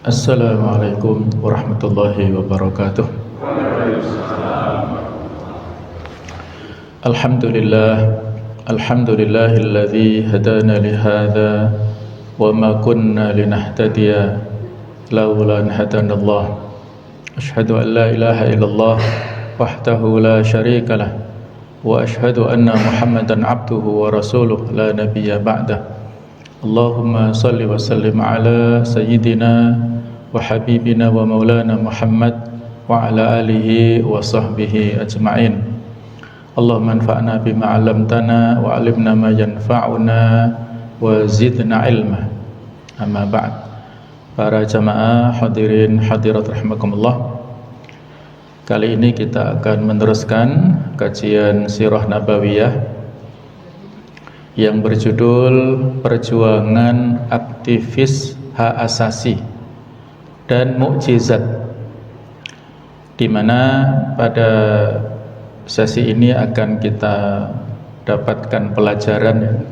Assalamualaikum warahmatullahi wabarakatuh. Alhamdulillahilladzi hadana lihadza wa ma kunna linahtadiya laula an hadanallah. Asyhadu an la ilaha illallah wahdahu la syarikalah wa asyhadu anna Muhammadan abduhu wa rasuluh la nabiyya ba'dah. Allahumma salli wa sallim ala sayyidina wa habibina wa maulana Muhammad wa ala alihi wa sahbihi ajma'in. Allahumma anfa'na bima 'allamtana wa 'allimna ma yanfa'una wa zidna ilma. Amma ba'd. Para jamaah hadirin hadirat rahimakumullah. Kali ini kita akan meneruskan kajian sirah nabawiyah yang berjudul Perjuangan Aktivis Hak Asasi dan Mukjizat, di mana pada sesi ini akan kita dapatkan pelajaran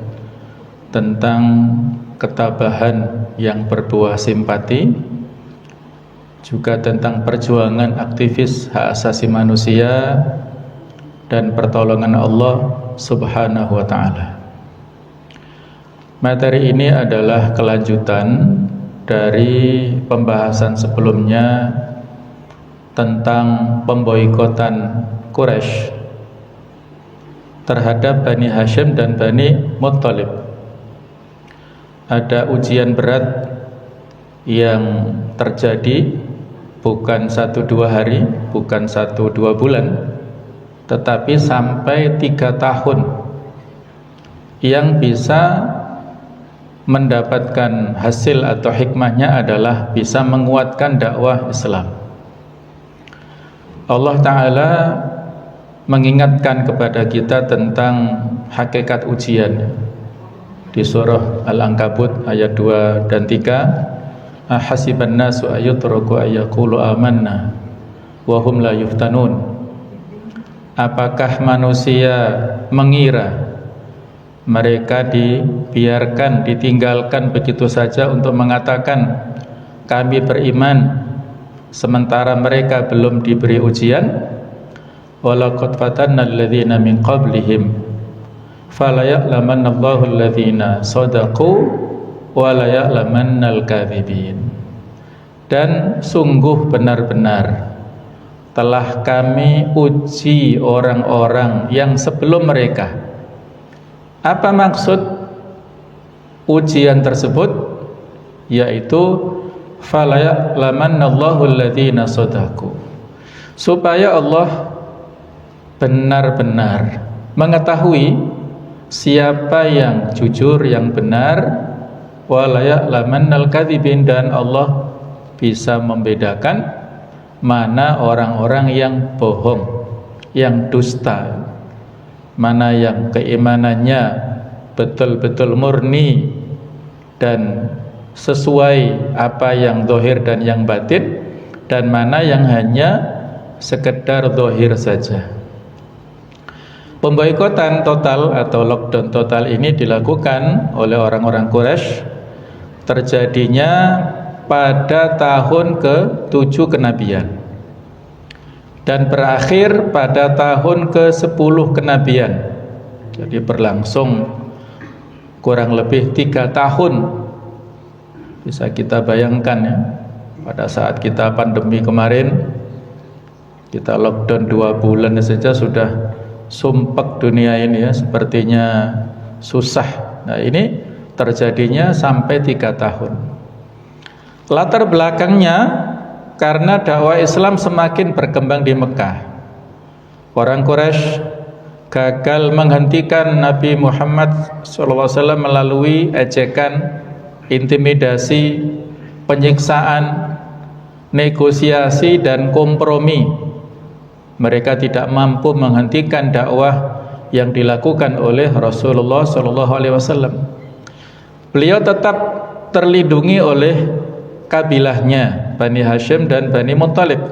tentang ketabahan yang berbuah simpati, juga tentang perjuangan aktivis hak asasi manusia dan pertolongan Allah Subhanahu wa ta'ala. Materi ini adalah kelanjutan dari pembahasan sebelumnya tentang pemboikotan Quraisy terhadap Bani Hashim dan Bani Muttalib. Ada ujian berat yang terjadi bukan 1-2 hari, bukan 1-2 bulan, tetapi sampai 3 tahun, yang bisa mendapatkan hasil atau hikmahnya adalah bisa menguatkan dakwah Islam. Allah Ta'ala mengingatkan kepada kita tentang hakikat ujian di surah Al-Ankabut ayat 2 dan 3. Ahasiban nasu ayyutraku ayyaqulu amanna wa hum la yuftanun. Apakah manusia mengira mereka dibiarkan, ditinggalkan begitu saja untuk mengatakan kami beriman, sementara mereka belum diberi ujian? Walaqad fatanna alladzina min qablihim fala ya'lamanallahu alladzina shadaqu wa la ya'lamannal kadzibin. Dan sungguh benar-benar telah kami uji orang-orang yang sebelum mereka. Apa maksud ujian tersebut? Yaitu fala ya'lamannallahu alladzina shadaqu, supaya Allah benar-benar mengetahui siapa yang jujur, yang benar, wa la ya'lamannal kadzibin, dan Allah bisa membedakan mana orang-orang yang bohong, yang dusta, mana yang keimanannya betul-betul murni dan sesuai apa yang zahir dan yang batin, dan mana yang hanya sekedar zahir saja. Pemboikotan total atau lockdown total ini dilakukan oleh orang-orang Quraisy, terjadinya pada tahun ke-7 kenabian dan berakhir pada tahun ke-10 kenabian. Jadi berlangsung kurang lebih 3 tahun. Bisa kita bayangkan ya, pada saat kita pandemi kemarin, kita lockdown 2 bulan saja sudah sumpek dunia ini ya, sepertinya susah. Nah, ini terjadinya sampai 3 tahun. Latar belakangnya karena dakwah Islam semakin berkembang di Mekah. Orang Quraisy gagal menghentikan Nabi Muhammad SAW melalui ejekan, intimidasi, penyiksaan, negosiasi, dan kompromi. Mereka tidak mampu menghentikan dakwah yang dilakukan oleh Rasulullah SAW. Beliau tetap terlindungi oleh kabilahnya Bani Hashim dan Bani Muttalib,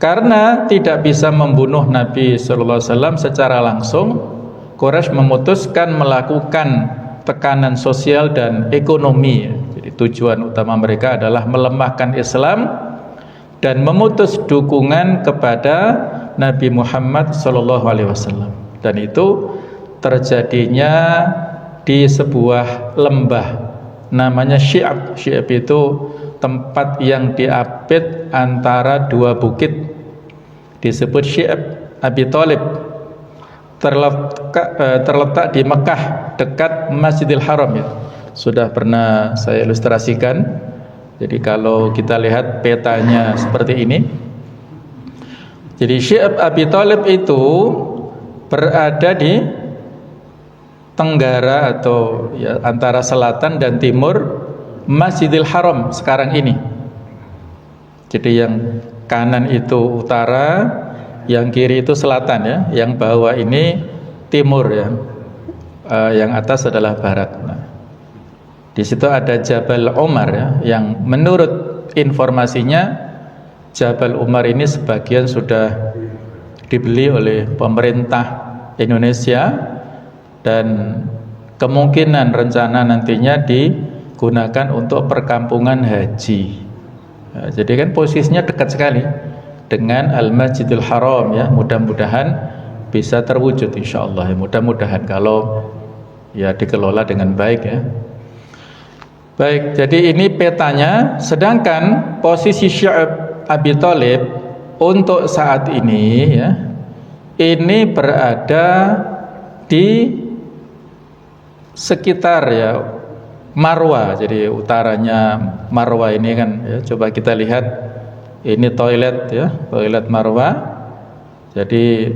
karena tidak bisa membunuh Nabi SAW secara langsung. Quraisy memutuskan melakukan tekanan sosial dan ekonomi. Jadi Jadi tujuan utama mereka adalah melemahkan Islam dan memutus dukungan kepada Nabi Muhammad SAW. Dan itu terjadinya di sebuah lembah namanya Syi'ab. Syi'ab itu tempat yang diapit antara dua bukit, disebut Syi'ab Abi Thalib, terletak di Mekah dekat Masjidil Haram ya. Sudah pernah saya ilustrasikan. Jadi kalau kita lihat petanya seperti ini. Jadi Syi'ab Abi Thalib itu berada di tenggara atau ya, antara selatan dan timur Masjidil Haram sekarang ini. Jadi yang kanan itu utara, yang kiri itu selatan ya, yang bawah ini timur ya, yang atas adalah barat. Nah, di situ ada Jabal Umar ya, yang menurut informasinya Jabal Umar ini sebagian sudah dibeli oleh pemerintah Indonesia dan kemungkinan rencana nantinya digunakan untuk perkampungan haji. Nah, jadi kan posisinya dekat sekali dengan Al-Masjidil Haram ya. Mudah-mudahan bisa terwujud insyaallah ya. Mudah-mudahan kalau ya dikelola dengan baik ya. Baik, jadi ini petanya. Sedangkan posisi Syi'ab Abi Thalib untuk saat ini ya, ini berada di sekitar ya Marwa. Jadi utaranya Marwa ini kan ya, coba kita lihat ini toilet ya, toilet Marwa. Jadi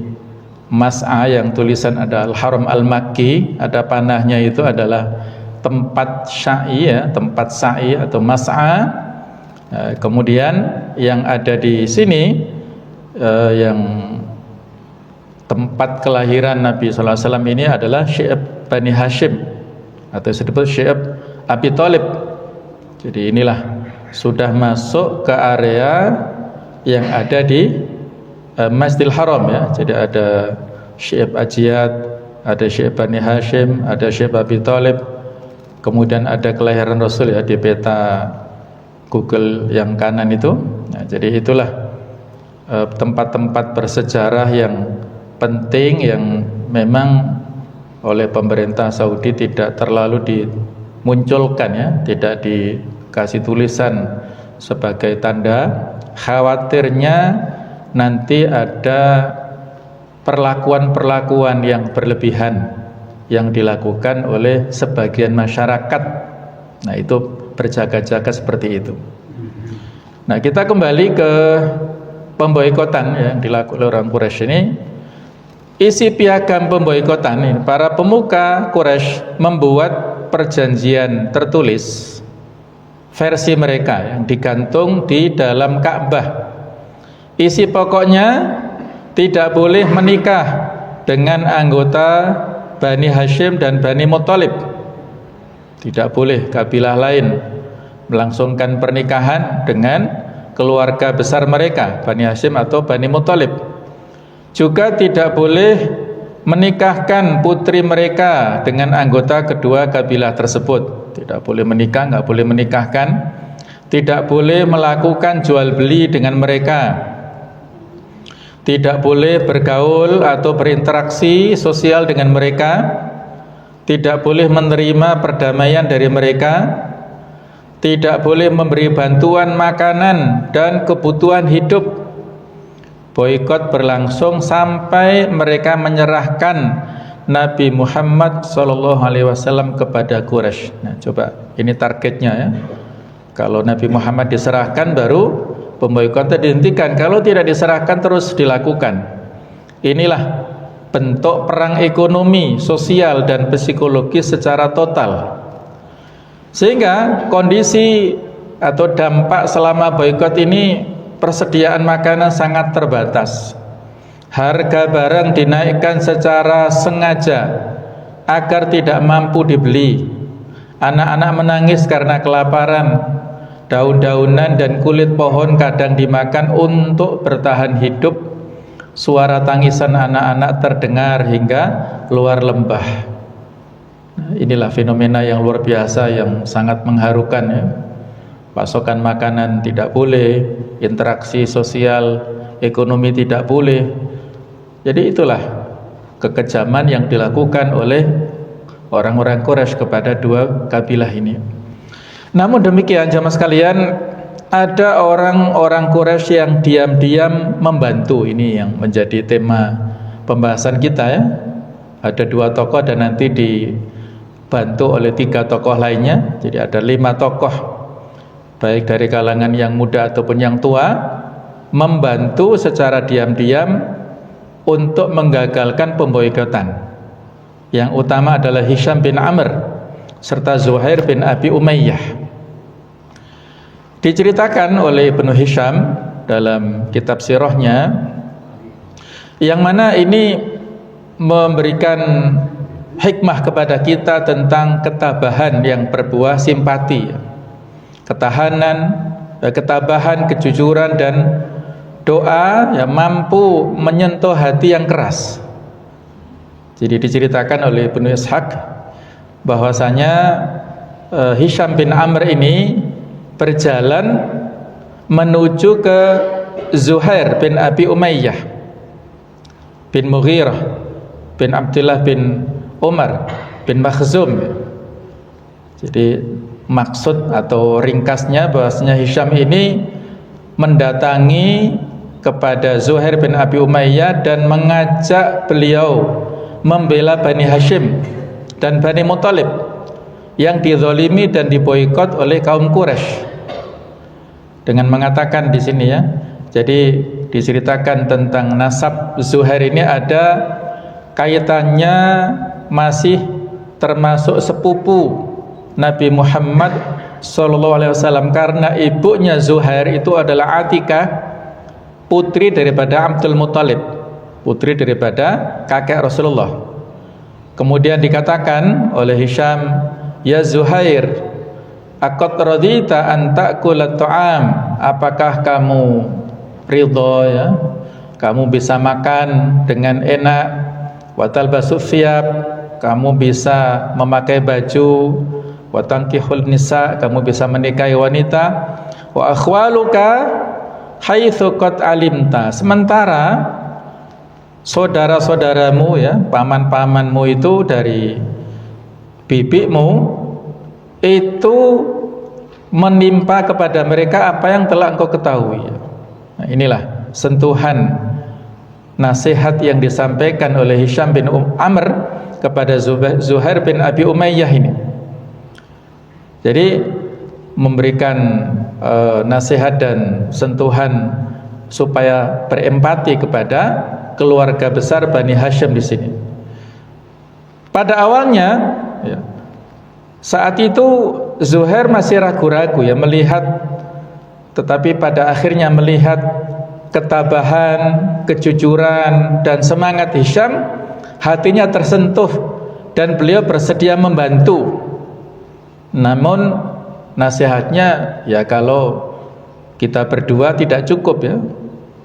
Mas'a yang tulisan ada Al-Haram Al-Makki, ada panahnya itu adalah tempat sa'i ya, tempat sa'i atau Mas'a. Kemudian yang ada di sini yang tempat kelahiran Nabi SAW ini adalah Syi'ab Bani Hashim atau disebut Syi'ab Abi Thalib. Jadi inilah sudah masuk ke area yang ada di Masjidil Haram ya. Jadi ada Syi'ab Ajiyad, ada Syi'ab Bani Hashim, ada Syi'ab Abi Thalib. Kemudian ada kelahiran Rasul ya di peta Google yang kanan itu. Nah, jadi itulah tempat-tempat bersejarah yang penting yang memang oleh pemerintah Saudi tidak terlalu dimunculkan ya, tidak dikasih tulisan sebagai tanda, khawatirnya nanti ada perlakuan-perlakuan yang berlebihan yang dilakukan oleh sebagian masyarakat. Nah, itu berjaga-jaga seperti itu. Nah, kita kembali ke pemboikotan yang dilakukan oleh orang Quraisy ini. Isi piagam pemboikotan ini, para pemuka Quraisy membuat perjanjian tertulis versi mereka yang digantung di dalam Ka'bah. Isi pokoknya tidak boleh menikah dengan anggota Bani Hashim dan Bani Muthalib. Tidak boleh kabilah lain melangsungkan pernikahan dengan keluarga besar mereka, Bani Hashim atau Bani Muthalib. Juga tidak boleh menikahkan putri mereka dengan anggota kedua kabilah tersebut. Tidak boleh menikah, nggak boleh menikahkan. Tidak boleh melakukan jual beli dengan mereka. Tidak boleh bergaul atau berinteraksi sosial dengan mereka. Tidak boleh menerima perdamaian dari mereka. Tidak boleh memberi bantuan makanan dan kebutuhan hidup. Boikot berlangsung sampai mereka menyerahkan Nabi Muhammad SAW kepada Quraisy. Nah, coba ini targetnya ya. Kalau Nabi Muhammad diserahkan baru pemboikotnya dihentikan. Kalau tidak diserahkan terus dilakukan. Inilah bentuk perang ekonomi, sosial dan psikologis secara total. Sehingga kondisi atau dampak selama boikot ini, persediaan makanan sangat terbatas. Harga barang dinaikkan secara sengaja agar tidak mampu dibeli. Anak-anak menangis karena kelaparan. Daun-daunan dan kulit pohon kadang dimakan untuk bertahan hidup. Suara tangisan anak-anak terdengar hingga luar lembah. Inilah fenomena yang luar biasa yang sangat mengharukan ya. Pasokan makanan tidak boleh, interaksi sosial, ekonomi tidak boleh. Jadi itulah kekejaman yang dilakukan oleh orang-orang Quraisy kepada dua kabilah ini. Namun demikian jamaah sekalian, ada orang-orang Quraisy yang diam-diam membantu. Ini yang menjadi tema pembahasan kita ya. Ada dua tokoh dan nanti dibantu oleh tiga tokoh lainnya. Jadi ada 5 tokoh, baik dari kalangan yang muda ataupun yang tua, membantu secara diam-diam untuk menggagalkan pemboikotan. Yang utama adalah Hisham bin Amr serta Zuhair bin Abi Umayyah. Diceritakan oleh Ibnu Hisham dalam kitab sirahnya, yang mana ini memberikan hikmah kepada kita tentang ketabahan yang berbuah simpati, ketahanan, ketabahan, kejujuran dan doa yang mampu menyentuh hati yang keras. Jadi diceritakan oleh Ibnu Ishaq bahwasanya Hisham bin Amr ini berjalan menuju ke Zuhair bin Abi Umayyah bin Mughirah bin Abdullah bin Umar bin Makhzum. Jadi maksud atau ringkasnya bahwasanya Hisham ini mendatangi kepada Zuhair bin Abi Umayyah dan mengajak beliau membela Bani Hashim dan Bani Muthalib yang dizalimi dan diboikot oleh kaum Quraisy, dengan mengatakan di sini ya. Jadi diceritakan tentang nasab Zuhair ini ada kaitannya masih termasuk sepupu Nabi Muhammad SAW, karena ibunya Zuhair itu adalah Atikah, putri daripada Abdul Muthalib, putri daripada kakek Rasulullah. Kemudian dikatakan oleh Hisham, ya Zuhair, aqad radita an ta'kula ta'am, apakah kamu ridho ya, kamu bisa makan dengan enak, wa talbasu thiyab, kamu bisa memakai baju, wa tankihul nisa, kamu bisa menikahi wanita, wa akhwaluka haitsu qad alimta, sementara saudara-saudaramu ya, paman-pamanmu itu dari bibimu itu menimpa kepada mereka apa yang telah engkau ketahui. Nah, inilah sentuhan nasihat yang disampaikan oleh Hisham bin Amr kepada Zuhair bin Abi Umayyah ini. Jadi memberikan nasihat dan sentuhan supaya berempati kepada keluarga besar Bani Hashim di sini. Pada awalnya ya, saat itu Zuhair masih ragu-ragu ya melihat, tetapi pada akhirnya melihat ketabahan, kejujuran dan semangat Hisham, hatinya tersentuh dan beliau bersedia membantu. Namun nasihatnya ya, kalau kita berdua tidak cukup ya.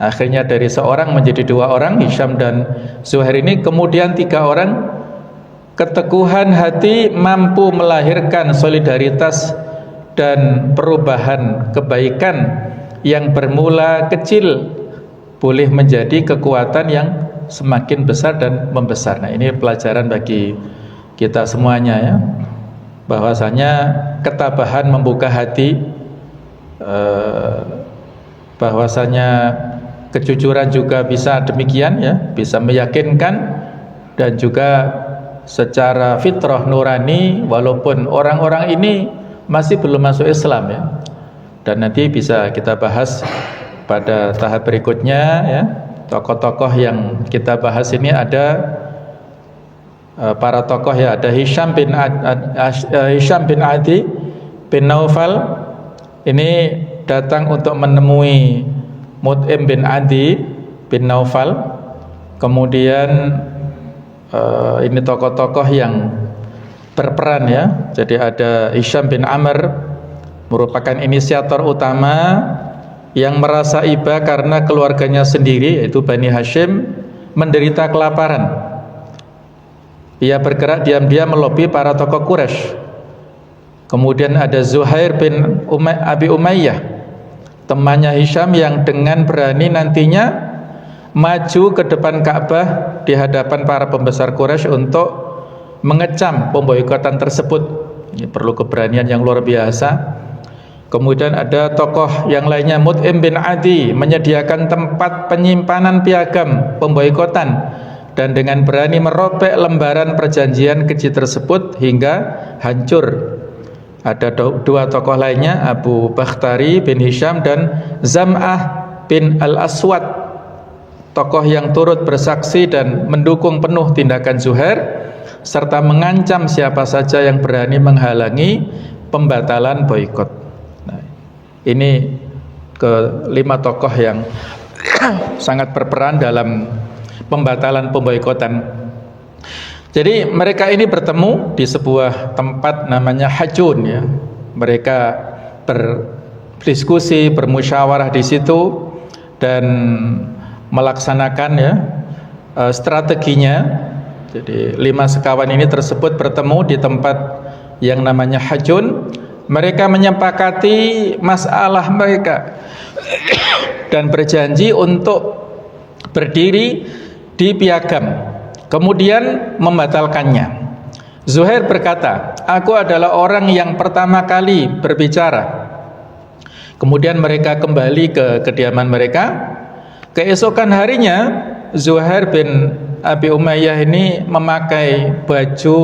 Akhirnya dari seorang menjadi 2 orang, Hisham dan Zuhair ini, kemudian 3 orang. Keteguhan hati mampu melahirkan solidaritas dan perubahan kebaikan yang bermula kecil boleh menjadi kekuatan yang semakin besar dan membesar. Nah, ini pelajaran bagi kita semuanya ya, bahwasanya ketabahan membuka hati, bahwasanya kejujuran juga bisa demikian ya, bisa meyakinkan, dan juga secara fitrah nurani, walaupun orang-orang ini masih belum masuk Islam ya. Dan nanti bisa kita bahas pada tahap berikutnya ya. Tokoh-tokoh yang kita bahas ini ada para tokoh ya, ada Hisham bin Adi bin Naufal, ini datang untuk menemui Mut'im bin Adi bin Naufal. Kemudian ini tokoh-tokoh yang berperan ya. Jadi ada Hisham bin Amr, merupakan inisiator utama yang merasa iba karena keluarganya sendiri, yaitu Bani Hashim, menderita kelaparan. Ia bergerak diam-diam melobi para tokoh Quraisy. Kemudian ada Zuhair bin Abi Umayyah, temannya Hisham, yang dengan berani nantinya maju ke depan Ka'bah di hadapan para pembesar Quraisy untuk mengecam pemboikotan tersebut. Ini perlu keberanian yang luar biasa. Kemudian ada tokoh yang lainnya, Mut'im bin Adi, menyediakan tempat penyimpanan piagam pemboikotan dan dengan berani merobek lembaran perjanjian keji tersebut hingga hancur. Ada dua tokoh lainnya, Abu Bakhtari bin Hisham dan Zam'ah bin Al-Aswad, tokoh yang turut bersaksi dan mendukung penuh tindakan Zuhair serta mengancam siapa saja yang berani menghalangi pembatalan boikot. Nah, ini kelima tokoh yang sangat berperan dalam pembatalan pemboikotan. Jadi mereka ini bertemu di sebuah tempat namanya Hajun, ya. Mereka berdiskusi, bermusyawarah di situ dan melaksanakan, ya, strateginya. Jadi 5 sekawan ini tersebut bertemu di tempat yang namanya Hajun. Mereka menyepakati masalah mereka dan berjanji untuk berdiri di piagam, kemudian membatalkannya. Zuhair berkata, aku adalah orang yang pertama kali berbicara. Kemudian mereka kembali ke kediaman mereka. Keesokan harinya Zuhair bin Abi Umayyah ini memakai baju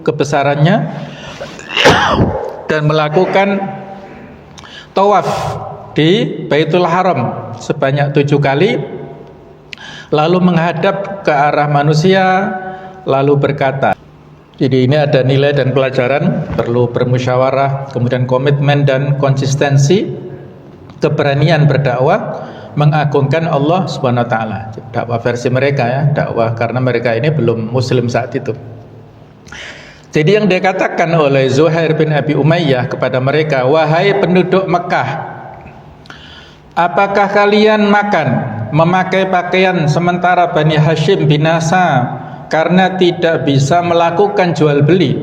kebesarannya dan melakukan tawaf di Baitul Haram sebanyak 7 kali, lalu menghadap ke arah manusia, lalu berkata. Jadi ini ada nilai dan pelajaran, perlu bermusyawarah, kemudian komitmen dan konsistensi, keberanian berdakwah, mengagungkan Allah Subhanahu wa taala. Dakwah versi mereka, ya, dakwah karena mereka ini belum muslim saat itu. Jadi yang dikatakan oleh Zuhair bin Abi Umayyah kepada mereka, wahai penduduk Mekah, apakah kalian makan, memakai pakaian sementara Bani Hashim binasa karena tidak bisa melakukan jual beli?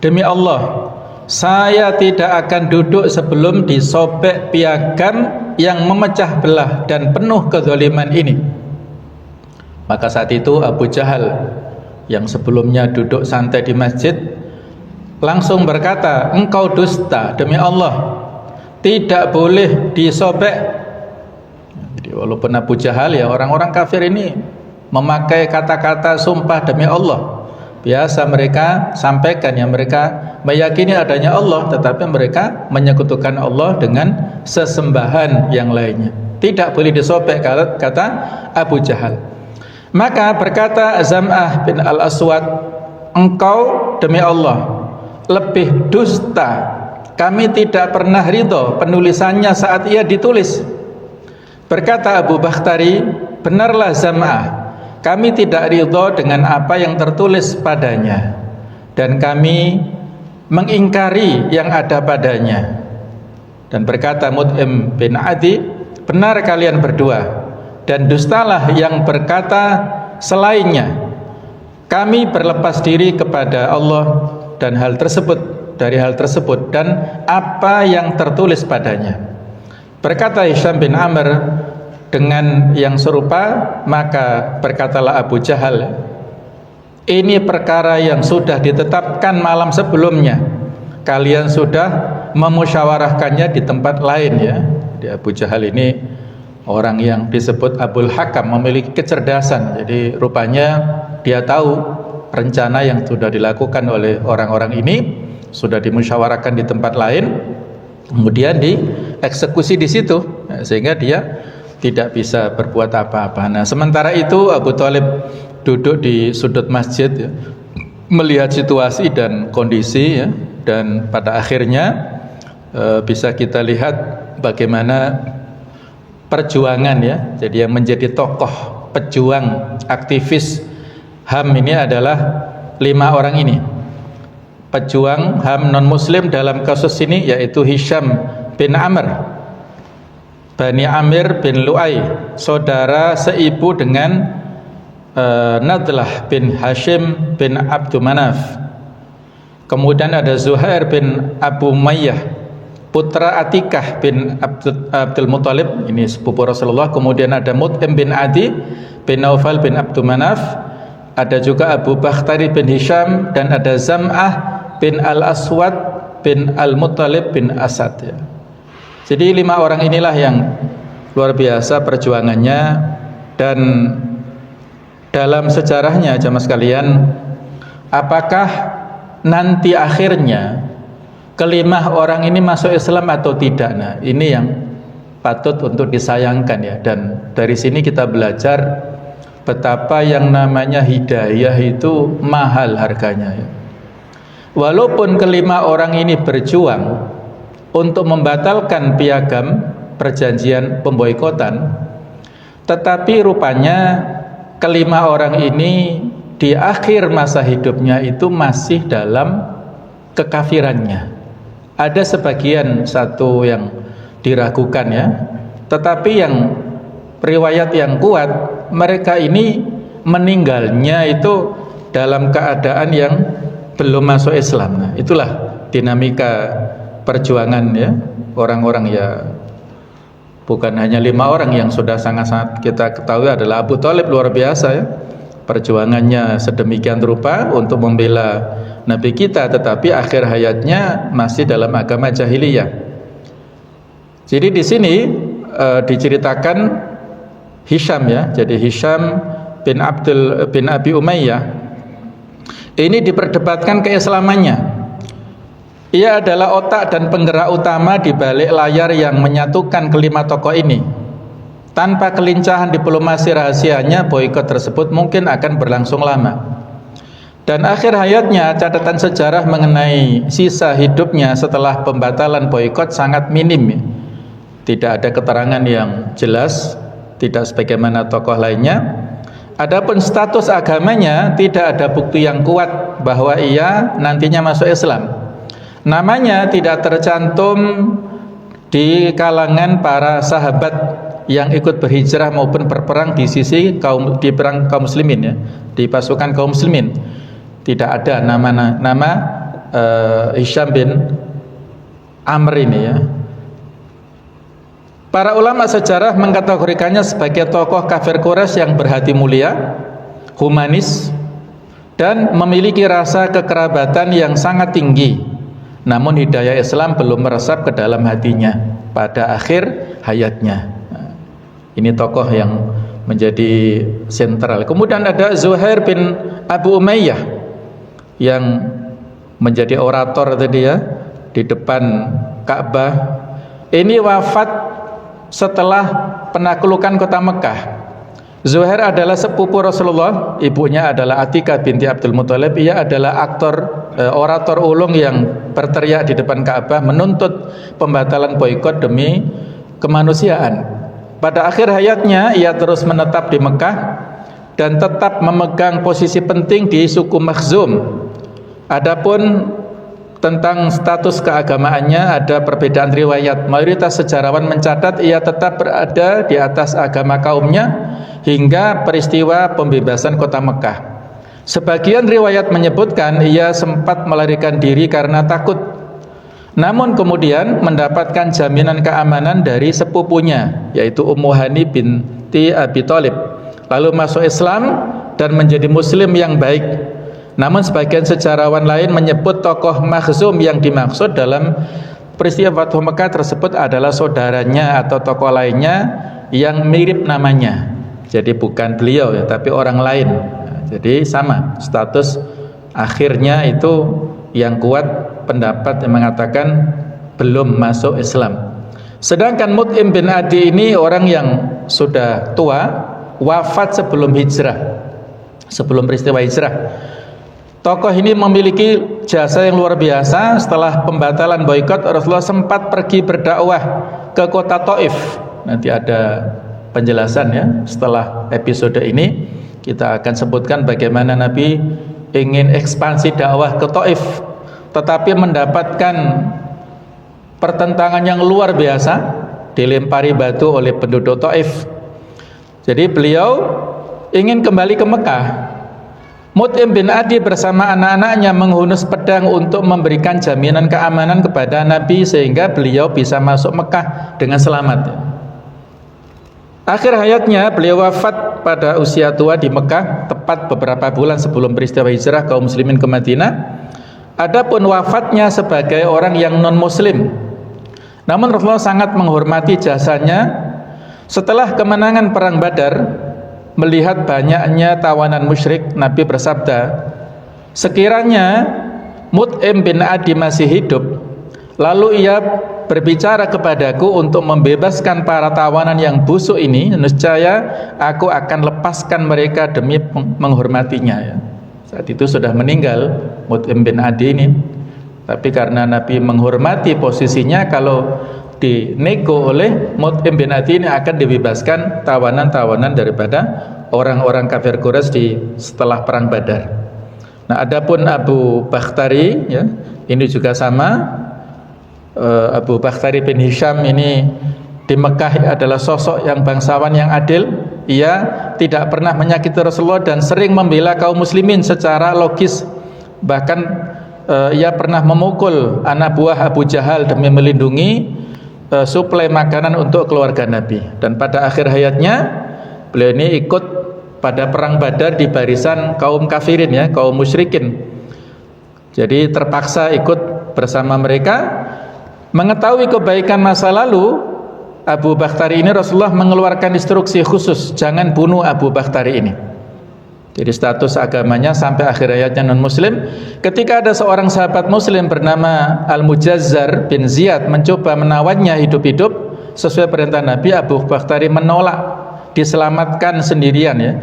Demi Allah, saya tidak akan duduk sebelum disobek piagam yang memecah belah dan penuh kezaliman ini. Maka saat itu Abu Jahal yang sebelumnya duduk santai di masjid langsung berkata, engkau dusta, demi Allah tidak boleh disobek. Jadi walaupun Abu Jahal, ya, orang-orang kafir ini memakai kata-kata sumpah demi Allah, biasa mereka sampaikan, ya, mereka meyakini adanya Allah, tetapi mereka menyekutukan Allah dengan sesembahan yang lainnya. Tidak boleh disobek, kata Abu Jahal. Maka berkata Zam'ah bin Al-Aswad, engkau demi Allah lebih dusta, kami tidak pernah ridho penulisannya saat ia ditulis. Berkata Abu Bakhtari, benarlah Zam'ah, kami tidak ridho dengan apa yang tertulis padanya, dan kami mengingkari yang ada padanya. Dan berkata Mut'im bin Adi, benar kalian berdua, dan dustalah yang berkata selainnya. Kami berlepas diri kepada Allah dan dari hal tersebut dan apa yang tertulis padanya. Berkata Hisham bin Amr dengan yang serupa, maka berkatalah Abu Jahal, ini perkara yang sudah ditetapkan malam sebelumnya, kalian sudah memusyawarahkannya di tempat lain, ya. Jadi Abu Jahal ini orang yang disebut Abul Hakam, memiliki kecerdasan. Jadi rupanya dia tahu rencana yang sudah dilakukan oleh orang-orang ini sudah dimusyawarahkan di tempat lain, kemudian dieksekusi di situ, sehingga dia tidak bisa berbuat apa-apa. Nah, sementara itu Abu Thalib duduk di sudut masjid, ya, melihat situasi dan kondisi, ya, dan pada akhirnya bisa kita lihat bagaimana perjuangan, ya. Jadi yang menjadi tokoh pejuang aktivis HAM ini adalah 5 orang ini. Pejuang HAM non muslim dalam kasus ini yaitu Hisham bin Amr, Bani Amir bin Lu'ay, saudara seibu dengan Nadlah bin Hashim bin Abdul Manaf. Kemudian ada Zuhair bin Abu Umayyah, putra Atikah bin Abdul Muthalib, ini sepupu Rasulullah. Kemudian ada Mut'im bin Adi bin Naufal bin Abdul Manaf. Ada juga Abu Bakhtari bin Hisham, dan ada Zam'ah bin Al-Aswad bin Al-Muttalib bin Asad ya. Jadi 5 orang inilah yang luar biasa perjuangannya, dan dalam sejarahnya jamaah sekalian, apakah nanti akhirnya kelima orang ini masuk Islam atau tidak? Nah, ini yang patut untuk disayangkan ya. Dan dari sini kita belajar betapa yang namanya hidayah itu mahal harganya ya. Walaupun kelima orang ini berjuang untuk membatalkan piagam perjanjian pemboikotan, tetapi rupanya kelima orang ini di akhir masa hidupnya itu masih dalam kekafirannya. Ada sebagian satu yang diragukan ya, tetapi yang riwayat yang kuat, mereka ini meninggalnya itu dalam keadaan yang belum masuk Islam. Nah, itulah dinamika perjuangan ya, orang-orang ya. Bukan hanya 5 orang yang sudah sangat-sangat kita ketahui adalah Abu Thalib, luar biasa ya. Perjuangannya sedemikian rupa untuk membela Nabi kita, tetapi akhir hayatnya masih dalam agama jahiliyah. Jadi di sini diceritakan Hisham ya. Jadi Hisham bin Abi Umayyah ini diperdebatkan keislamannya. Ia adalah otak dan penggerak utama di balik layar yang menyatukan kelima tokoh ini. Tanpa kelincahan diplomasi rahasianya, boikot tersebut mungkin akan berlangsung lama. Dan akhir hayatnya, catatan sejarah mengenai sisa hidupnya setelah pembatalan boikot sangat minim. Tidak ada keterangan yang jelas, tidak sebagaimana tokoh lainnya. Adapun status agamanya, tidak ada bukti yang kuat bahwa ia nantinya masuk Islam. Namanya tidak tercantum di kalangan para sahabat yang ikut berhijrah maupun berperang di perang kaum muslimin ya, di pasukan kaum muslimin. Tidak ada nama Hisham bin Amr ini ya. Para ulama sejarah mengkategorikannya sebagai tokoh kafir Quraisy yang berhati mulia, humanis, dan memiliki rasa kekerabatan yang sangat tinggi. Namun hidayah Islam belum meresap ke dalam hatinya pada akhir hayatnya. Ini tokoh yang menjadi sentral. Kemudian ada Zuhair bin Abu Umayyah yang menjadi orator tadi ya di depan Ka'bah. Ini wafat setelah penaklukan kota Mekah. Zuhair adalah sepupu Rasulullah, ibunya adalah Atikah binti Abdul Muthalib. Ia adalah orator ulung yang berteriak di depan Ka'bah menuntut pembatalan boikot demi kemanusiaan. Pada akhir hayatnya ia terus menetap di Mekah dan tetap memegang posisi penting di suku Makhzum. Adapun tentang status keagamaannya ada perbedaan riwayat. Mayoritas sejarawan mencatat ia tetap berada di atas agama kaumnya hingga peristiwa pembebasan kota Mekah. Sebagian riwayat menyebutkan ia sempat melarikan diri karena takut, namun kemudian mendapatkan jaminan keamanan dari sepupunya, yaitu Ummu Hani binti Abi Thalib, lalu masuk Islam dan menjadi muslim yang baik. Namun sebagian sejarawan lain menyebut tokoh Makhzum yang dimaksud dalam peristiwa Fathu Mekah tersebut adalah saudaranya atau tokoh lainnya yang mirip namanya. Jadi bukan beliau ya, tapi orang lain. Jadi sama status akhirnya itu yang kuat pendapat yang mengatakan belum masuk Islam. Sedangkan Mut'im bin Adi ini orang yang sudah tua, wafat sebelum hijrah, sebelum peristiwa hijrah. Tokoh ini memiliki jasa yang luar biasa. Setelah pembatalan boikot, Rasulullah sempat pergi berdakwah ke kota Taif. Nanti ada penjelasan ya setelah episode ini. Kita akan sebutkan bagaimana Nabi ingin ekspansi dakwah ke Taif, tetapi mendapatkan pertentangan yang luar biasa, dilempari batu oleh penduduk Taif. Jadi beliau ingin kembali ke Mekah. Mut'im bin Adi bersama anak-anaknya menghunus pedang untuk memberikan jaminan keamanan kepada Nabi sehingga beliau bisa masuk Mekah dengan selamat. Akhir hayatnya beliau wafat pada usia tua di Mekah, tepat beberapa bulan sebelum peristiwa hijrah kaum muslimin ke Madinah. Adapun wafatnya sebagai orang yang non-muslim. Namun Rasulullah sangat menghormati jasanya. Setelah kemenangan perang Badar, melihat banyaknya tawanan musyrik, Nabi bersabda, sekiranya Mut'im bin Adi masih hidup, lalu ia berbicara kepadaku untuk membebaskan para tawanan yang busuk ini, niscaya aku akan lepaskan mereka demi menghormatinya. Ya. Saat itu sudah meninggal Mut'im bin Adi ini, tapi karena Nabi menghormati posisinya, kalau dinego oleh Mut'im bin Adi ini akan dibebaskan tawanan-tawanan daripada orang-orang kafir Quraisy setelah perang Badar. Nah, adapun Abu Bakhtari, ya, ini juga sama. Abu Bakhtari bin Hisham ini di Mekah adalah sosok yang bangsawan yang adil. Ia tidak pernah menyakiti Rasulullah dan sering membela kaum muslimin secara logis. Bahkan ia pernah memukul anak buah Abu Jahal demi melindungi suplai makanan untuk keluarga Nabi. Dan pada akhir hayatnya beliau ini ikut pada perang Badar di barisan kaum kafirin, ya, kaum musyrikin. Jadi terpaksa ikut bersama mereka. Mengetahui kebaikan masa lalu Abu Bakhtari ini, Rasulullah mengeluarkan instruksi khusus, jangan bunuh Abu Bakhtari ini. Jadi status agamanya sampai akhir hayatnya non muslim. Ketika ada seorang sahabat muslim bernama Al-Mujazzar bin Ziyad mencoba menawannya hidup-hidup sesuai perintah Nabi, Abu Bakhtari menolak, diselamatkan sendirian, ya.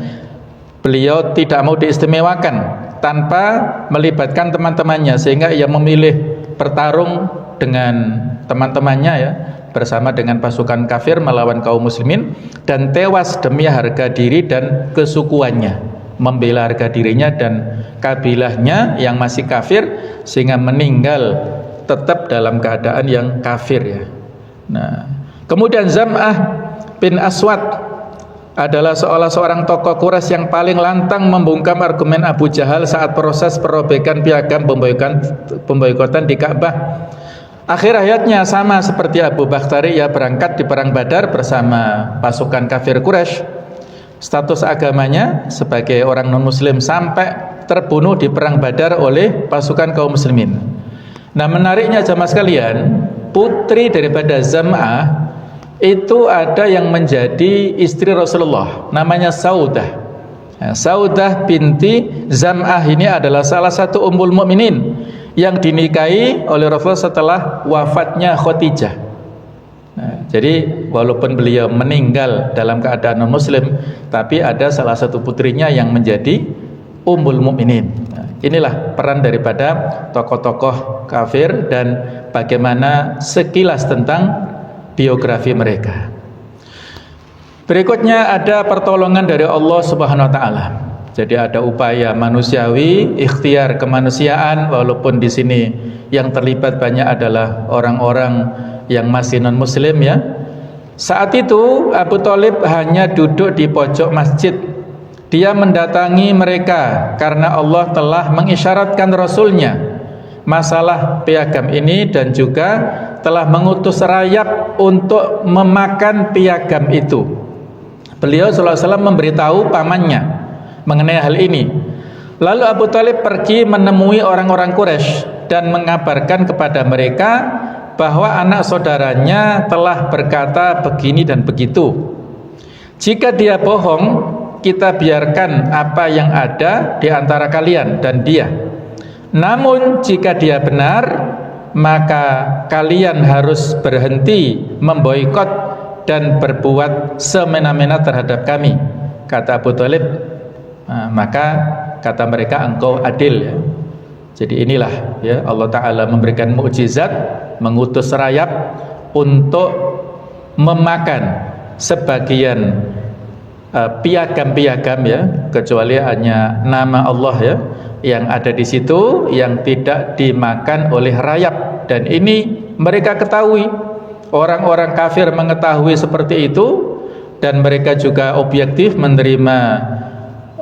Beliau tidak mau diistimewakan tanpa melibatkan teman-temannya, sehingga ia memilih bertarung dengan teman-temannya, ya, bersama dengan pasukan kafir melawan kaum muslimin, dan tewas demi harga diri dan kesukuannya, membela harga dirinya dan kabilahnya yang masih kafir, sehingga meninggal tetap dalam keadaan yang kafir, ya. Nah, kemudian Zam'ah bin Aswad adalah seorang tokoh Quraisy yang paling lantang membungkam argumen Abu Jahal saat proses perobekan piagam pemboikotan di Ka'bah. Akhir hayatnya sama seperti Abu Bakhtari, ia berangkat di perang Badar bersama pasukan kafir Quraisy. Status agamanya sebagai orang non-muslim sampai terbunuh di perang Badar oleh pasukan kaum muslimin. Nah, menariknya jamaah sekalian, putri daripada Zam'ah itu ada yang menjadi istri Rasulullah, namanya Saudah. Nah, Saudah binti Zam'ah ini adalah salah satu ummul mukminin yang dinikahi oleh Rasulullah setelah wafatnya Khadijah. Nah, jadi walaupun beliau meninggal dalam keadaan non muslim, tapi ada salah satu putrinya yang menjadi ummul mukminin. Nah, inilah peran daripada tokoh-tokoh kafir dan bagaimana sekilas tentang biografi mereka. Berikutnya ada pertolongan dari Allah Subhanahu wa taala. Jadi ada upaya manusiawi, ikhtiar kemanusiaan, walaupun di sini yang terlibat banyak adalah orang-orang yang masih non muslim, ya. Saat itu Abu Thalib hanya duduk di pojok masjid. Dia mendatangi mereka karena Allah telah mengisyaratkan Rasulnya masalah piagam ini, dan juga telah mengutus rayap untuk memakan piagam itu. Beliau sallallahu alaihi wasallam memberitahu pamannya mengenai hal ini. Lalu Abu Thalib pergi menemui orang-orang Quraisy dan mengabarkan kepada mereka bahwa anak saudaranya telah berkata begini dan begitu. Jika dia bohong, kita biarkan apa yang ada di antara kalian dan dia. Namun jika dia benar, maka kalian harus berhenti memboikot dan berbuat semena-mena terhadap kami, kata Abu Thalib. Nah, maka kata mereka, engkau adil, ya. Jadi inilah, ya, Allah Ta'ala memberikan mukjizat, mengutus rayap untuk memakan sebagian piagam-piagam, ya, kecuali hanya nama Allah, ya, yang ada di situ yang tidak dimakan oleh rayap. Dan ini mereka ketahui, orang-orang kafir mengetahui seperti itu, dan mereka juga objektif menerima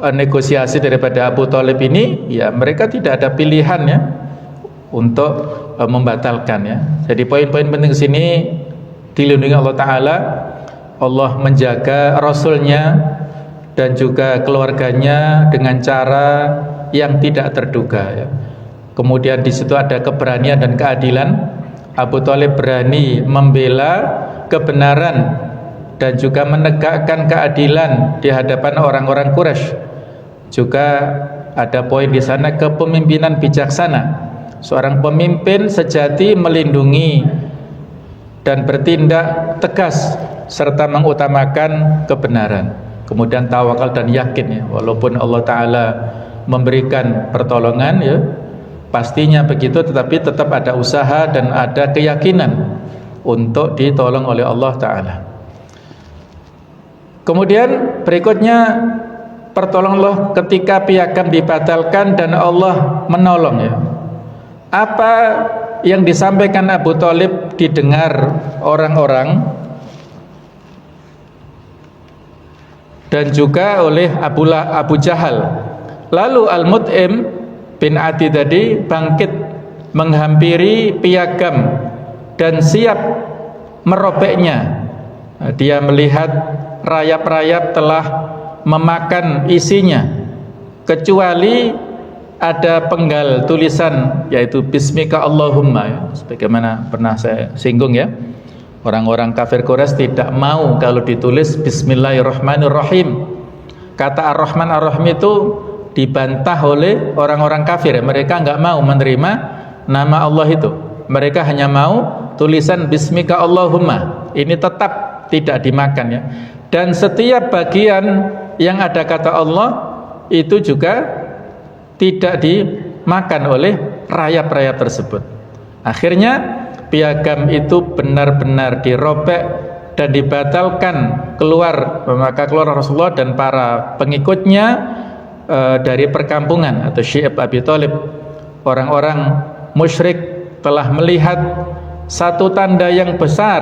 negosiasi daripada Abu Thalib ini, ya mereka tidak ada pilihan ya untuk membatalkan ya. Jadi poin-poin penting sini dilindungi Allah Ta'ala. Allah menjaga Rasulnya dan juga keluarganya dengan cara yang tidak terduga ya. Kemudian di situ ada keberanian dan keadilan. Abu Thalib berani membela kebenaran dan juga menegakkan keadilan di hadapan orang-orang Quraisy. Juga ada poin di sana kepemimpinan bijaksana. Seorang pemimpin sejati melindungi dan bertindak tegas serta mengutamakan kebenaran. Kemudian tawakal dan yakin ya, walaupun Allah Ta'ala memberikan pertolongan ya, pastinya begitu, tetapi tetap ada usaha dan ada keyakinan untuk ditolong oleh Allah Ta'ala. Kemudian berikutnya, pertolongan Allah ketika piagam dibatalkan dan Allah menolong ya. Apa yang disampaikan Abu Thalib didengar orang-orang dan juga oleh Abu Jahal. Lalu Al-Mut'im bin Adi tadi bangkit menghampiri piagam dan siap merobeknya. Dia melihat rayap-rayap telah memakan isinya, kecuali ada penggal tulisan yaitu Bismika Allahumma ya. Sebagaimana pernah saya singgung ya, orang-orang kafir Quraisy tidak mau kalau ditulis Bismillahirrahmanirrahim. Kata Ar-Rahman Ar-Rahim itu dibantah oleh orang-orang kafir ya. Mereka enggak mau menerima nama Allah itu. Mereka hanya mau tulisan Bismika Allahumma. Ini tetap tidak dimakan ya. Dan setiap bagian yang ada kata Allah itu juga tidak dimakan oleh rayap-rayap tersebut. Akhirnya piagam itu benar-benar dirobek dan dibatalkan, maka keluar Rasulullah dan para pengikutnya dari perkampungan atau Syi'ab Abi Thalib. Orang-orang musyrik telah melihat satu tanda yang besar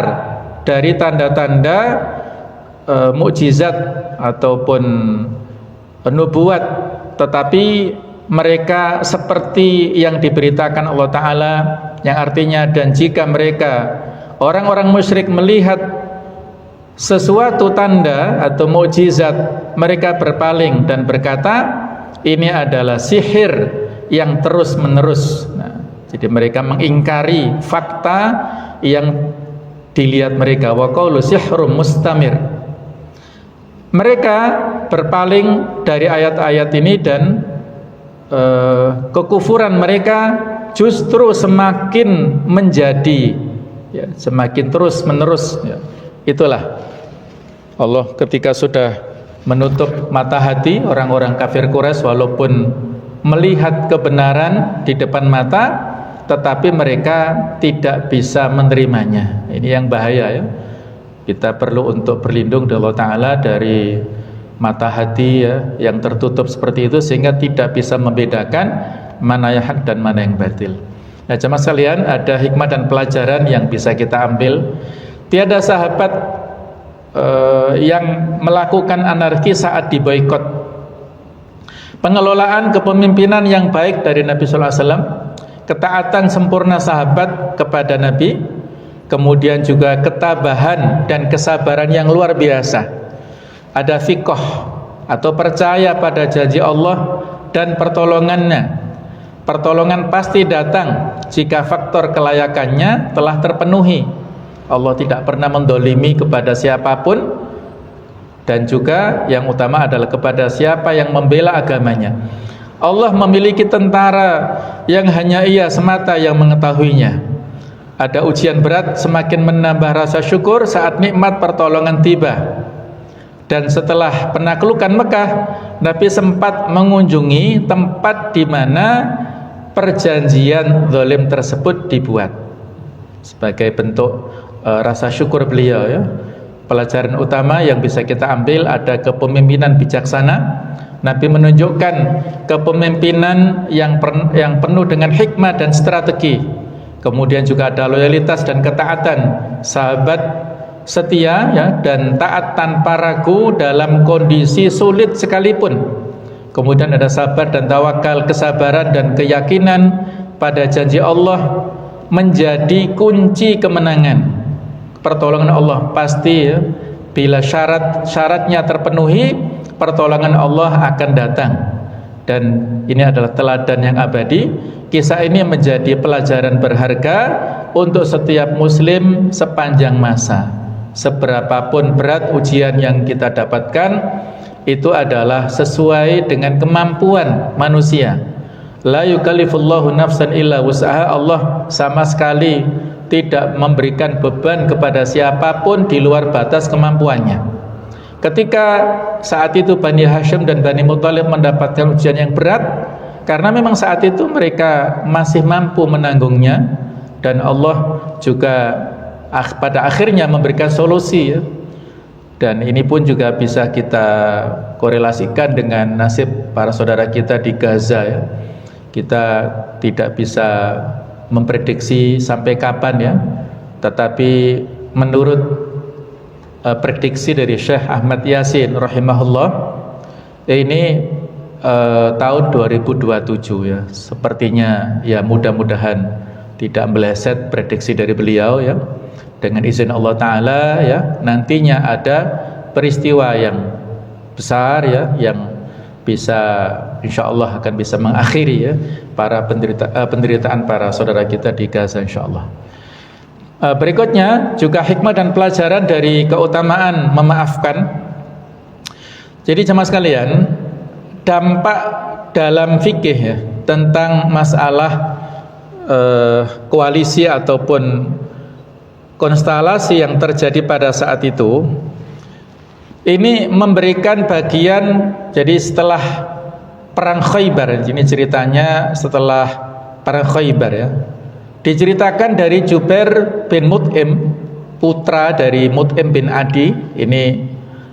dari tanda-tanda mukjizat ataupun nubuat, tetapi mereka seperti yang diberitakan Allah Ta'ala, yang artinya dan jika mereka orang-orang musyrik melihat sesuatu tanda atau mukjizat, mereka berpaling dan berkata ini adalah sihir yang terus menerus. Nah, jadi mereka mengingkari fakta yang dilihat mereka. Wa qaulu sihrum mustamir. Mereka berpaling dari ayat-ayat ini dan kekufuran mereka justru semakin menjadi ya, semakin terus menerus ya. Itulah Allah ketika sudah menutup mata hati orang-orang kafir Quraisy, walaupun melihat kebenaran di depan mata, tetapi mereka tidak bisa menerimanya. Ini yang bahaya ya. Kita perlu untuk berlindung dari Allah Ta'ala dari mata hati ya, yang tertutup seperti itu, sehingga tidak bisa membedakan mana yang hak dan mana yang batil. Nah jemaah sekalian, ada hikmah dan pelajaran yang bisa kita ambil. Tiada sahabat yang melakukan anarki saat diboikot. Pengelolaan kepemimpinan yang baik dari Nabi Sallallahu Alaihi Wasallam, ketaatan sempurna sahabat kepada Nabi, kemudian juga ketabahan dan kesabaran yang luar biasa. Ada thiqah atau percaya pada janji Allah dan pertolongannya. Pertolongan pasti datang jika faktor kelayakannya telah terpenuhi. Allah tidak pernah mendolimi kepada siapapun, dan juga yang utama adalah kepada siapa yang membela agamanya. Allah memiliki tentara yang hanya Ia semata yang mengetahuinya. Ada ujian berat semakin menambah rasa syukur saat nikmat pertolongan tiba. Dan setelah penaklukan Mekah, Nabi sempat mengunjungi tempat di mana perjanjian zalim tersebut dibuat sebagai bentuk rasa syukur beliau ya. Pelajaran utama yang bisa kita ambil ada kepemimpinan bijaksana. Nabi menunjukkan kepemimpinan yang penuh dengan hikmah dan strategi. Kemudian juga ada loyalitas dan ketaatan sahabat setia ya, dan taat tanpa ragu dalam kondisi sulit sekalipun. kemudian ada sabar dan tawakal, kesabaran dan keyakinan pada janji Allah menjadi kunci kemenangan. Pertolongan Allah pasti ya, bila syaratnya terpenuhi, pertolongan Allah akan datang. Dan ini adalah teladan yang abadi. Kisah ini menjadi pelajaran berharga untuk setiap muslim sepanjang masa. Seberapapun berat ujian yang kita dapatkan, itu adalah sesuai dengan kemampuan manusia. La yukallifullahu nafsan illa wus'aha. Allah sama sekali tidak memberikan beban kepada siapapun di luar batas kemampuannya. Ketika saat itu Bani Hashim dan Bani Muthalib mendapatkan ujian yang berat, karena memang saat itu mereka masih mampu menanggungnya, dan Allah juga pada akhirnya memberikan solusi ya. Dan ini pun juga bisa kita korelasikan dengan nasib para saudara kita di Gaza ya. Kita tidak bisa memprediksi sampai kapan ya, tetapi menurut prediksi dari Syekh Ahmad Yasin rahimahullah, ini tahun 2027 ya, sepertinya ya, mudah-mudahan tidak meleset prediksi dari beliau ya. Dengan izin Allah Ta'ala ya, nantinya ada peristiwa yang besar ya, yang bisa insya Allah akan bisa mengakhiri ya para penderitaan para saudara kita di Gaza insya Allah. Berikutnya juga hikmah dan pelajaran dari keutamaan memaafkan. Jadi jemaah sekalian, dampak dalam fikih ya, tentang masalah koalisi ataupun konstelasi yang terjadi pada saat itu, ini memberikan bagian. Jadi setelah perang Khaybar, ini ceritanya setelah perang Khaybar ya, diceritakan dari Jubair bin Mut'im, putra dari Mut'im bin Adi. Ini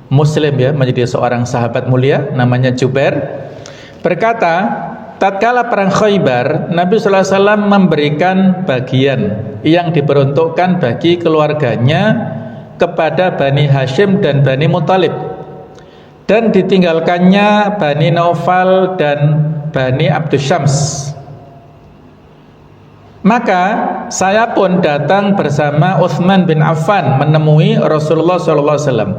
muslim ya, menjadi seorang sahabat mulia, namanya Jubair, berkata, tatkala perang Khaybar, Nabi sallallahu alaihi wasallam memberikan bagian yang diperuntukkan bagi keluarganya kepada Bani Hashim dan Bani Muthalib, dan ditinggalkannya Bani Naufal dan Bani Abdusyams. Maka saya pun datang bersama Utsman bin Affan menemui Rasulullah SAW.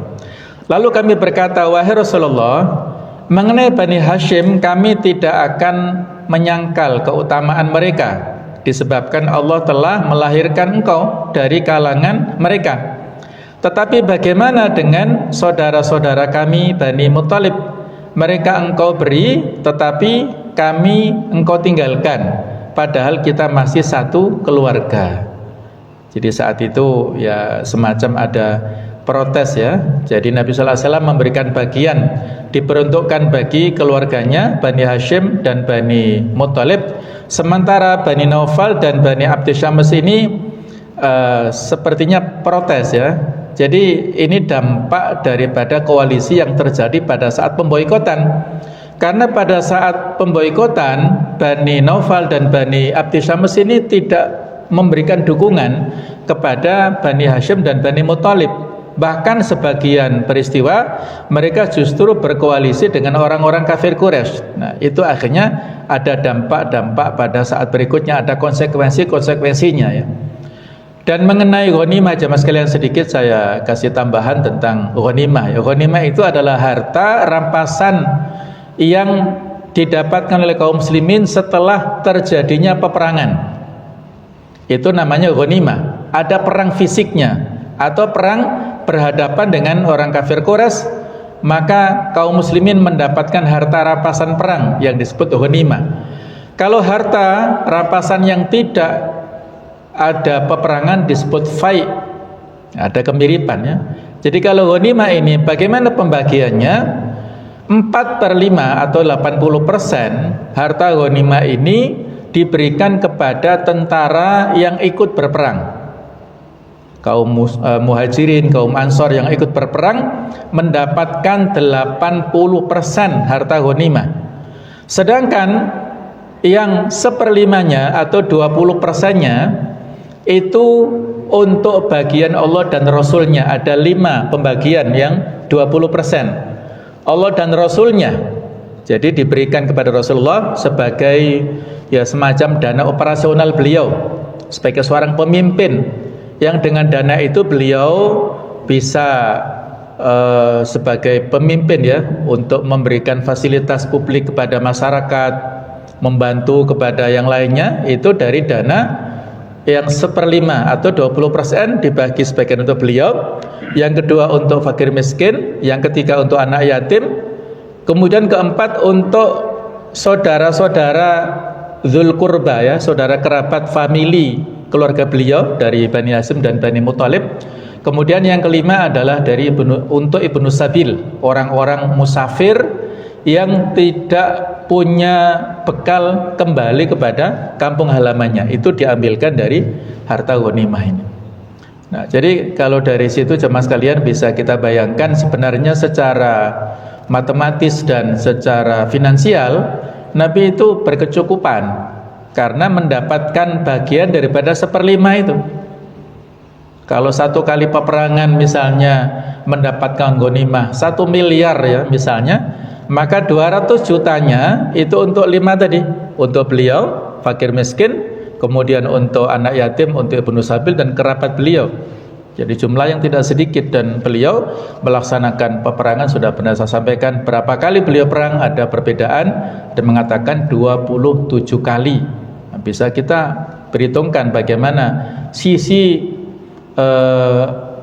Lalu kami berkata, wahai Rasulullah, mengenai Bani Hashim kami tidak akan menyangkal keutamaan mereka, disebabkan Allah telah melahirkan engkau dari kalangan mereka. Tetapi bagaimana dengan saudara-saudara kami Bani Muthalib? Mereka engkau beri, tetapi kami engkau tinggalkan, padahal kita masih satu keluarga. Jadi saat itu ya semacam ada protes ya. Jadi Nabi sallallahu alaihi wasallam memberikan bagian diperuntukkan bagi keluarganya Bani Hashim dan Bani Muthalib, sementara Bani Naufal dan Bani Abdusyams ini sepertinya protes ya. Jadi ini dampak daripada koalisi yang terjadi pada saat pemboikotan. Karena pada saat pemboikotan, Bani Naufal dan Bani Abdusyams ini tidak memberikan dukungan kepada Bani Hashim dan Bani Muthalib. Bahkan sebagian peristiwa mereka justru berkoalisi dengan orang-orang kafir Quraisy. Nah, itu akhirnya ada dampak-dampak pada saat berikutnya, ada konsekuensi-konsekuensinya ya. Dan mengenai ghanimah, jemaah sekalian, sedikit saya kasih tambahan tentang ghanimah. Ya, ghanimah itu adalah harta rampasan yang didapatkan oleh kaum muslimin setelah terjadinya peperangan. Itu namanya ghanimah. Ada perang fisiknya atau perang berhadapan dengan orang kafir Quraisy, maka kaum muslimin mendapatkan harta rampasan perang yang disebut ghanimah. Kalau harta rampasan yang tidak ada peperangan disebut fai. Ada kemiripan ya. Jadi kalau ghanimah ini bagaimana pembagiannya? 4/5 atau 80% harta ghanimah ini diberikan kepada tentara yang ikut berperang. Kaum muhajirin, kaum ansor yang ikut berperang mendapatkan 80% harta ghanimah. Sedangkan yang 1/5-nya atau 20%-nya itu untuk bagian Allah dan Rasulnya. Ada 5 pembagian yang 20%. Allah dan Rasulnya. Jadi diberikan kepada Rasulullah sebagai ya semacam dana operasional beliau sebagai seorang pemimpin, yang dengan dana itu beliau bisa sebagai pemimpin ya untuk memberikan fasilitas publik kepada masyarakat, membantu kepada yang lainnya, itu dari dana yang 1/5 atau 20% dibagi sebagian untuk beliau, yang kedua untuk fakir miskin, yang ketiga untuk anak yatim, kemudian keempat untuk saudara-saudara dzul qurba ya, saudara kerabat famili keluarga beliau dari Bani Hashim dan Bani Muthalib. Kemudian yang kelima adalah untuk ibnu sabil, orang-orang musafir yang tidak punya bekal kembali kepada kampung halamannya, itu diambilkan dari harta ghanimah ini. Nah, jadi kalau dari situ jemaah sekalian bisa kita bayangkan sebenarnya secara matematis dan secara finansial Nabi itu berkecukupan karena mendapatkan bagian daripada 1/5 itu. Kalau satu kali peperangan misalnya mendapatkan ghanimah 1 miliar ya misalnya, maka 200 jutanya itu untuk 5 tadi, untuk beliau fakir miskin, kemudian untuk anak yatim, untuk ibnu sabil dan kerabat beliau. Jadi jumlah yang tidak sedikit, dan beliau melaksanakan peperangan sudah pernah saya sampaikan berapa kali beliau perang, ada perbedaan dan mengatakan 27 kali. Nah, bisa kita perhitungkan bagaimana sisi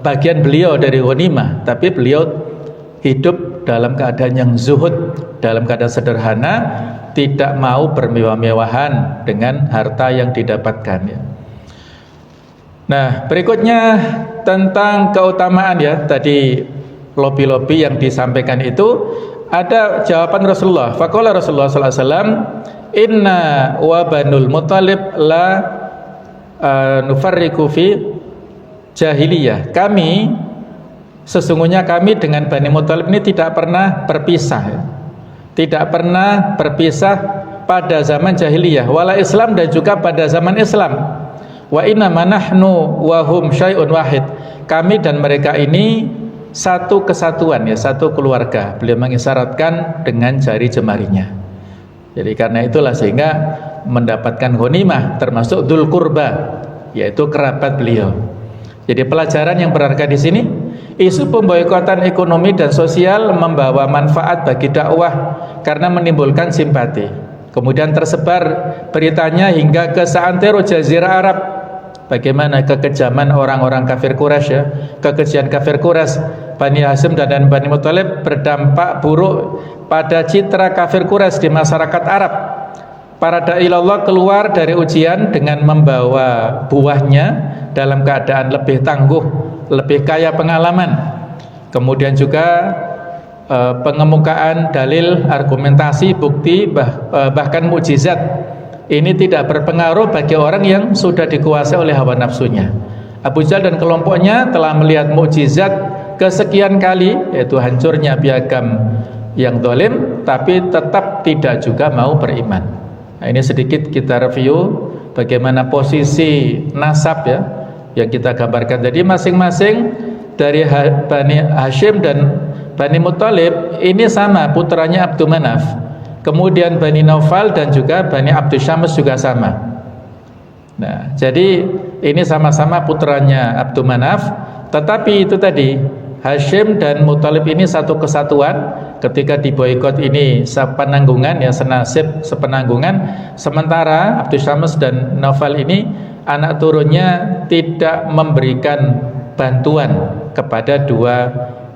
bagian beliau dari ghanimah, tapi beliau hidup dalam keadaan yang zuhud, dalam keadaan sederhana, tidak mau bermewah-mewahan dengan harta yang didapatkan ya. Nah, berikutnya tentang keutamaan ya, tadi lobi-lobi yang disampaikan itu ada jawaban Rasulullah. Faqala Rasulullah sallallahu alaihi wasallam, "Inna wa banul Muthalib la nufarriqu fi jahiliyah." Sesungguhnya kami dengan Bani Muthalib ini tidak pernah berpisah ya. Tidak pernah berpisah pada zaman jahiliyah, wala Islam, dan juga pada zaman Islam. Wa inna manahnu wa hum syai'un wahid. Kami dan mereka ini satu kesatuan ya, satu keluarga. Beliau mengisyaratkan dengan jari jemarinya. Jadi karena itulah sehingga mendapatkan ghanimah termasuk dzul qurba, yaitu kerabat beliau. Jadi pelajaran yang berharga di sini, isu pemboikotan ekonomi dan sosial membawa manfaat bagi dakwah karena menimbulkan simpati. Kemudian tersebar beritanya hingga ke seantero jazirah Arab. Bagaimana kekejaman orang-orang kafir Quraisy ya, kekejian kafir Quraisy, Bani Hashim dan Bani Muthalib berdampak buruk pada citra kafir Quraisy di masyarakat Arab. Para dai Allah keluar dari ujian dengan membawa buahnya dalam keadaan lebih tangguh, lebih kaya pengalaman. Kemudian juga pengemukaan dalil, argumentasi, bukti, bahkan mukjizat. Ini tidak berpengaruh bagi orang yang sudah dikuasai oleh hawa nafsunya. Abu Jahal dan kelompoknya telah melihat mukjizat kesekian kali, yaitu hancurnya piagam yang zalim, tapi tetap tidak juga mau beriman. Nah, ini sedikit kita review bagaimana posisi nasab ya yang kita gambarkan. Jadi masing-masing dari Bani Hashim dan Bani Muthalib ini sama, putranya Abdul Manaf. Kemudian Bani Naufal dan juga Bani Abdul Syams juga sama. Nah, jadi ini sama-sama putranya Abdul Manaf, tetapi itu tadi Hashim dan Muthalib ini satu kesatuan. Ketika diboikot ini sepenanggungan ya, senasib sepenanggungan. Sementara Abdul Syams dan Naufal ini anak turunnya tidak memberikan bantuan kepada dua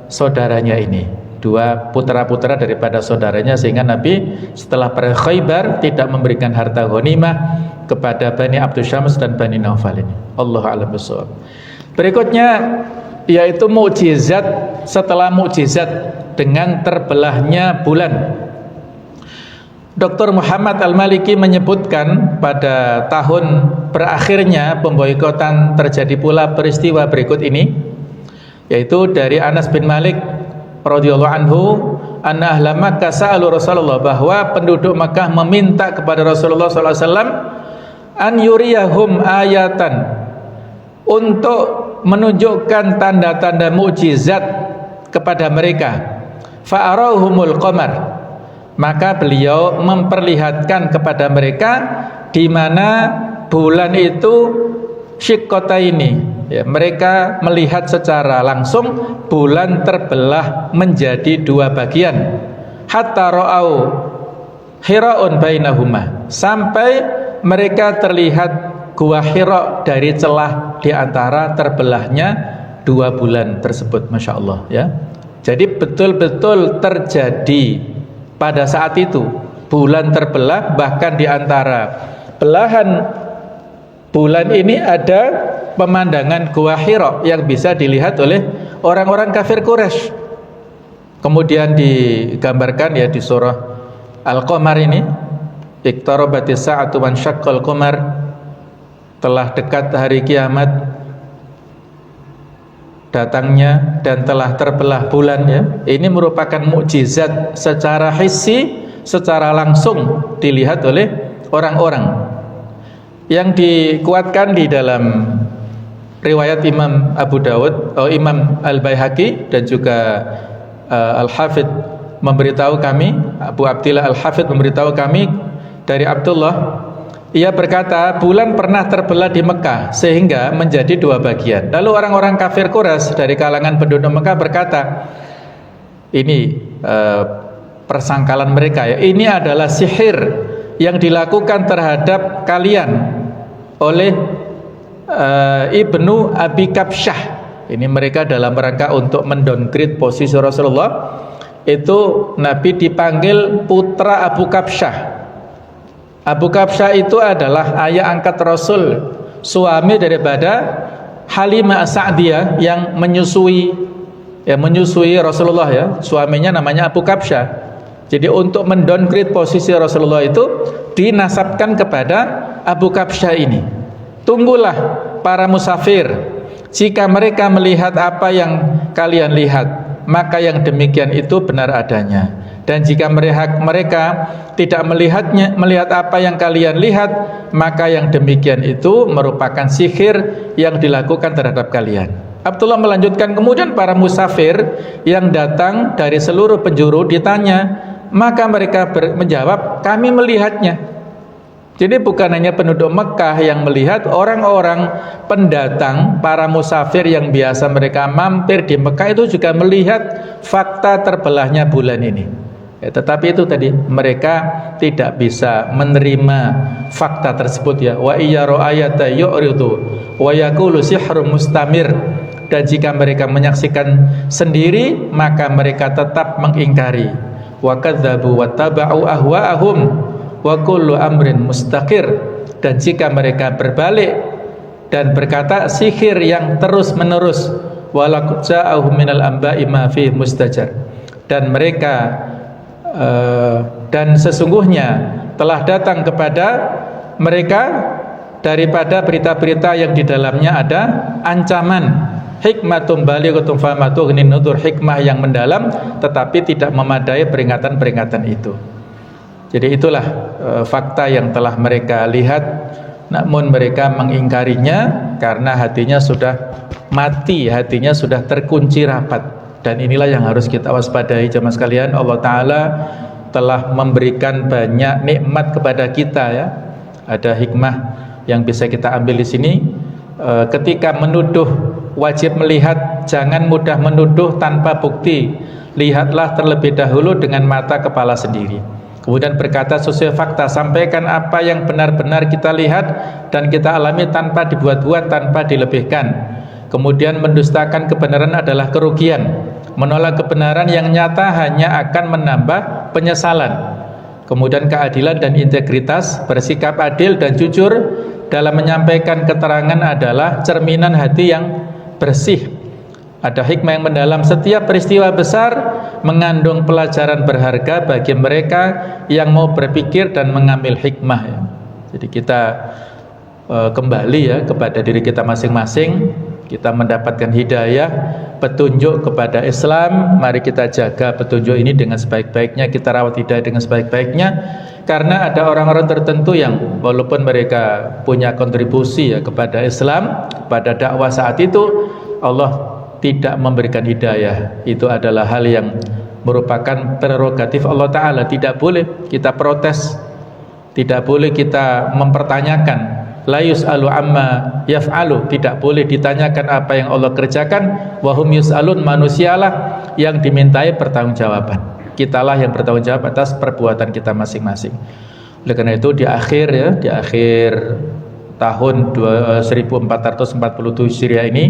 saudaranya ini, dua putra-putra daripada saudaranya, sehingga Nabi setelah perang Khaybar tidak memberikan harta ghanimah kepada Bani Abdul Syams dan Bani Naufal ini. Allahu a'lam bishawab. Berikutnya yaitu mukjizat setelah mukjizat dengan terbelahnya bulan. Dr. Muhammad Al-Maliki menyebutkan pada tahun berakhirnya pemboikotan terjadi pula peristiwa berikut ini, yaitu dari Anas bin Malik radhiyallahu anhu, anna ahla Makkah sa'alu Rasulullah, bahwa penduduk Makkah meminta kepada Rasulullah sallallahu alaihi wasallam an yuriyahum ayatan, untuk menunjukkan tanda-tanda mukjizat kepada mereka. Fa'arahumul qamar, maka beliau memperlihatkan kepada mereka di mana bulan itu syiqqata ini, ya, mereka melihat secara langsung bulan terbelah menjadi dua bagian, hatta ra'au hira'un bainahuma, sampai mereka terlihat gua Hira dari celah di antara terbelahnya dua bulan tersebut. Masya Allah, ya. Jadi betul-betul terjadi pada saat itu bulan terbelah, bahkan di antara belahan bulan ini ada pemandangan gua Hira yang bisa dilihat oleh orang-orang kafir Quraisy. Kemudian digambarkan ya di surah Al-Qamar ini, iqtarabatis sa'atu wan syaqqal qamar, telah dekat hari kiamat datangnya dan telah terbelah bulan, ya. Ini merupakan mukjizat secara hissi, secara langsung dilihat oleh orang-orang, yang dikuatkan di dalam riwayat Imam Abu Dawud, Imam Al-Baihaqi, dan juga Al-Hafidh memberitahu kami, Abu Abdillah Al-Hafidh memberitahu kami dari Abdullah, ia berkata bulan pernah terbelah di Mekah sehingga menjadi dua bagian. Lalu orang-orang kafir Quraisy dari kalangan penduduk Mekah berkata, ini persangkalan mereka, ya, ini adalah sihir yang dilakukan terhadap kalian oleh Ibnu Abi Kabsyah. Ini mereka dalam rangka untuk mendowngrade posisi Rasulullah. Itu Nabi dipanggil putra Abu Kabsyah. Abu Kabsyah itu adalah ayah angkat Rasul, suami daripada Halimah As-Sa'diyah yang menyusui Rasulullah, ya. Suaminya namanya Abu Kabsyah. Jadi untuk mendowngrade posisi Rasulullah itu dinasabkan kepada Abu Kabsyah ini. Tunggulah para musafir, jika mereka melihat apa yang kalian lihat, maka yang demikian itu benar adanya. Dan jika mereka tidak melihat apa yang kalian lihat, maka yang demikian itu merupakan sihir yang dilakukan terhadap kalian. Abdullah melanjutkan, kemudian para musafir yang datang dari seluruh penjuru ditanya, maka mereka menjawab, kami melihatnya. Jadi bukan hanya penduduk Mekah yang melihat, orang-orang pendatang, para musafir yang biasa mereka mampir di Mekah itu juga melihat fakta terbelahnya bulan ini. Ya, tetapi itu tadi mereka tidak bisa menerima fakta tersebut, ya. Wa iyyaru ayata yu'ridu wa yaqulu sihrun mustamir. Dan jika mereka menyaksikan sendiri, maka mereka tetap mengingkari. Wa kadzdzabu wa taba'u ahwa'ahum wa kullu amrin mustaqir. Dan jika mereka berbalik dan berkata sihir yang terus menerus, walaqad ja'ahum minal anba'i ma fi mustajar. Dan mereka dan sesungguhnya telah datang kepada mereka daripada berita-berita yang di dalamnya ada ancaman, hikmatum balighatun famatughnin nudur, hikmah yang mendalam tetapi tidak memadai peringatan-peringatan itu. Jadi itulah fakta yang telah mereka lihat, namun mereka mengingkarinya karena hatinya sudah mati, hatinya sudah terkunci rapat. Dan inilah yang harus kita waspadai jemaah sekalian. Allah Ta'ala telah memberikan banyak nikmat kepada kita, ya. Ada hikmah yang bisa kita ambil di sini. Ketika menuduh wajib melihat, jangan mudah menuduh tanpa bukti. Lihatlah terlebih dahulu dengan mata kepala sendiri, kemudian berkata sesuai fakta. Sampaikan apa yang benar-benar kita lihat dan kita alami tanpa dibuat-buat, tanpa dilebihkan. Kemudian mendustakan kebenaran adalah kerugian. Menolak kebenaran yang nyata hanya akan menambah penyesalan. Kemudian keadilan dan integritas, bersikap adil dan jujur dalam menyampaikan keterangan adalah cerminan hati yang bersih. Ada hikmah yang mendalam. Setiap peristiwa besar mengandung pelajaran berharga bagi mereka yang mau berpikir dan mengambil hikmah, ya. Jadi kita kembali, ya, kepada diri kita masing-masing. Kita mendapatkan hidayah, petunjuk kepada Islam. Mari kita jaga petunjuk ini dengan sebaik-baiknya, kita rawat hidayah dengan sebaik-baiknya. Karena ada orang-orang tertentu yang walaupun mereka punya kontribusi, ya, kepada Islam, kepada dakwah saat itu, Allah tidak memberikan hidayah. Itu adalah hal yang merupakan prerogatif Allah Ta'ala. Tidak boleh kita protes, tidak boleh kita mempertanyakan. La yus'alu amma yaf'alu, tidak boleh ditanyakan apa yang Allah kerjakan. Wahum yus'alun, manusialah yang dimintai pertanggungjawaban. Kitalah yang bertanggung jawab atas perbuatan kita masing-masing. Oleh karena itu di akhir tahun 1447 Hijriah ini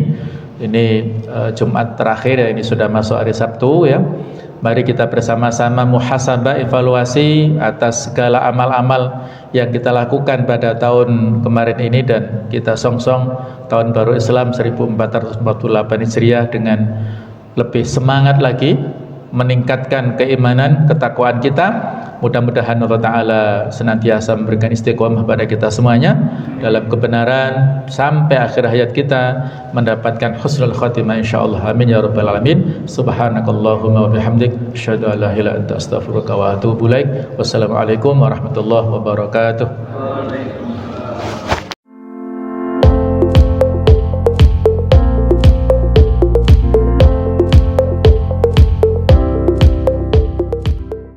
Jumat terakhir ya, ini sudah masuk hari Sabtu ya. Mari kita bersama-sama muhasabah, evaluasi atas segala amal-amal yang kita lakukan pada tahun kemarin ini, dan kita songsong tahun baru Islam 1448 Hijriah dengan lebih semangat lagi, meningkatkan keimanan, ketakwaan kita. Mudah-mudahan Allah Ta'ala senantiasa memberikan istiqomah pada kita semuanya dalam kebenaran sampai akhir hayat kita, mendapatkan husnul khatimah insyaallah. Amin ya rabbal alamin. Subhanakallahumma wa bihamdik, asyhadu an la ilaha illa anta, astaghfiruka wa atubu ilaik. Wassalamualaikum warahmatullahi wabarakatuh.